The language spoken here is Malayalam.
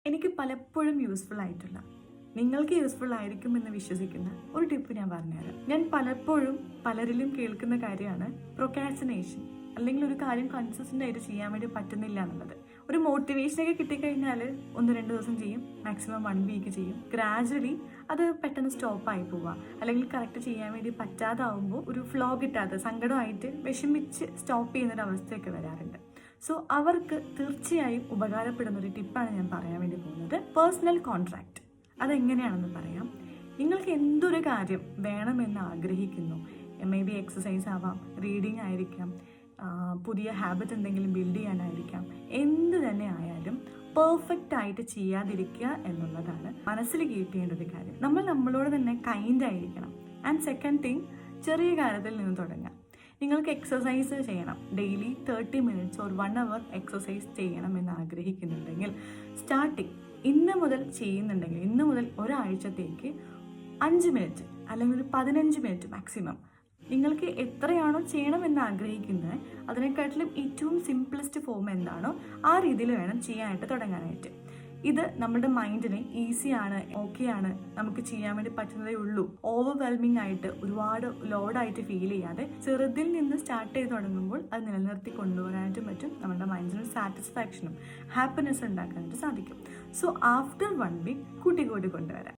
എനിക്ക് പലപ്പോഴും യൂസ്ഫുൾ ആയിട്ടുള്ള, നിങ്ങൾക്ക് യൂസ്ഫുൾ ആയിരിക്കും എന്ന് വിശ്വസിക്കുന്ന ഒരു ടിപ്പ് ഞാൻ പറഞ്ഞുതരാം. ഞാൻ പലപ്പോഴും പലരിലും കേൾക്കുന്ന കാര്യമാണ് പ്രൊക്കാസ്റ്റിനേഷൻ, അല്ലെങ്കിൽ ഒരു കാര്യം കൺസിസ്റ്റന്റ് ആയിട്ട് ചെയ്യാൻ വേണ്ടി പറ്റുന്നില്ല എന്നുള്ളത്. ഒരു മോട്ടിവേഷനൊക്കെ കിട്ടിക്കഴിഞ്ഞാൽ 1-2 ദിവസം ചെയ്യും, മാക്സിമം 1 വീക്ക് ചെയ്യും. ഗ്രാജുവലി അത് പെട്ടെന്ന് സ്റ്റോപ്പായി പോവുക, അല്ലെങ്കിൽ കറക്റ്റ് ചെയ്യാൻ വേണ്ടി പറ്റാതാവുമ്പോൾ ഒരു ഫ്ലോ കിട്ടാതെ സങ്കടമായിട്ട് വിഷമിച്ച് സ്റ്റോപ്പ് ചെയ്യുന്നൊരു അവസ്ഥയൊക്കെ വരാറുണ്ട്. സോ അവർക്ക് തീർച്ചയായും ഉപകാരപ്പെടുന്ന ഒരു ടിപ്പാണ് ഞാൻ പറയാൻ വേണ്ടി പോകുന്നത്. Personal contract. അതെങ്ങനെയാണെന്ന് പറയാം. നിങ്ങൾക്ക് എന്തൊരു കാര്യം വേണമെന്ന് ആഗ്രഹിക്കുന്നു, മേ ബി എക്സസൈസ് ആവാം, റീഡിങ് ആയിരിക്കാം, പുതിയ ഹാബിറ്റ് എന്തെങ്കിലും ബിൽഡ് ചെയ്യാനായിരിക്കാം, എന്ത് തന്നെ ആയാലും പെർഫെക്റ്റ് ആയിട്ട് ചെയ്യാതിരിക്കുക എന്നുള്ളതാണ് മനസ്സിൽ കീപ്പ് ചെയ്യേണ്ട ഒരു കാര്യം. നമ്മൾ നമ്മളോട് തന്നെ കൈൻഡ് ആയിരിക്കണം. ആൻഡ് സെക്കൻഡ് തിങ്, ചെറിയ കാര്യത്തിൽ നിന്ന് തുടങ്ങാം. നിങ്ങൾക്ക് എക്സസൈസ് ചെയ്യണം, daily 30 minutes or 1 hour exercise ചെയ്യണം എന്ന് ആഗ്രഹിക്കുന്നുണ്ടെങ്കിൽ സ്റ്റാർട്ടിങ് ഇന്ന് മുതൽ ചെയ്യുന്നുണ്ടെങ്കിൽ, ഇന്ന് മുതൽ ഒരാഴ്ചത്തേക്ക് 5 മിനിറ്റ് അല്ലെങ്കിൽ ഒരു 15 മിനിറ്റ് മാക്സിമം, നിങ്ങൾക്ക് എത്രയാണോ ചെയ്യണമെന്ന് ആഗ്രഹിക്കുന്നത് അതിനെക്കാട്ടിലും ഏറ്റവും സിംപ്ലസ്റ്റ് ഫോം എന്താണോ ആ രീതിയിൽ വേണം ചെയ്യാനായിട്ട് തുടങ്ങാനായിട്ട്. ഇത് നമ്മുടെ മൈൻഡിനെ ഈസിയാണ്, ഓക്കെ ആണ്, നമുക്ക് ചെയ്യാൻ വേണ്ടി പറ്റുന്നതേ ഉള്ളൂ, ഓവർവെൽമിംഗ് ആയിട്ട് ഒരുപാട് ലോഡായിട്ട് ഫീൽ ചെയ്യാതെ ചെറുതിൽ നിന്ന് സ്റ്റാർട്ട് ചെയ്ത് തുടങ്ങുമ്പോൾ അത് നിലനിർത്തി കൊണ്ടുവരാനായിട്ടും പറ്റും. നമ്മുടെ മൈൻഡിന് സാറ്റിസ്ഫാക്ഷനും ഹാപ്പിനെസ്സും ഉണ്ടാക്കാനായിട്ട് സാധിക്കും. സോ ആഫ്റ്റർ 1 വീക്ക് കൂട്ടി കൊണ്ടുവരാം.